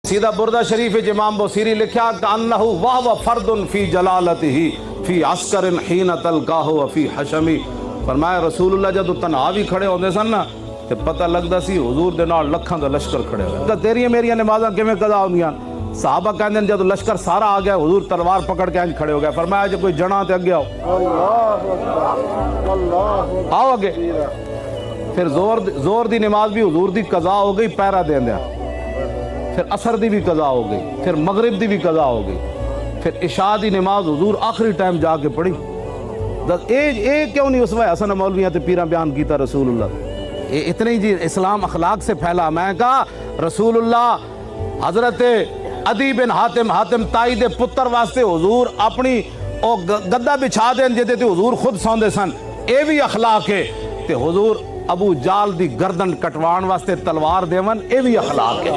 सीधा बुरदा शरीफ इमाम बुसीरी लिखा अन्नहु वाह व फर्दुन फी जलालतिही फी अस्करिन हीन तलकाहु व फी हशमी। फरमाया रसूलुल्लाह जब तन्हा भी खड़े होंदे सन ना ते पता लगदा सी हुजूर दे नाल लखां दा लश्कर खड़े होया। तेरियां मेरियां नमाज़ां किवें कज़ा होंदियां? साहबा कहंदे जब लश्कर सारा आ गया हुजूर तलवार पकड़ के खड़े हो गए। फरमाया जो कोई जना ते अगे आओ, आओ अगे। फिर जोर दी नमाज भी हुजूर दी कज़ा हो गई पैरा देंदे, फिर असर दी भी कज़ा हो गई, फिर मगरिब दी भी कज़ा हो गई, फिर इशा दी नमाज हुजूर आखिरी टाइम जाके पढ़ी। क्यों नहीं उसमें हसन मौलवियां ते पीरा बयान किया रसूलुल्लाह? ये इतने ही जी इस्लाम अखलाक से फैला। मैं कहा रसूलुल्लाह हजरत अदी बिन हातिम ताई दे पुत्र वास्ते हुजूर अपनी गद्दा बिछा देन जिहदे ते हुजूर खुद सौंदे सन, ये भी अखलाक है। ते हुजूर अबू जाल दी गर्दन कटवाण वास्ते तलवार देवन, ये भी अखलाक है।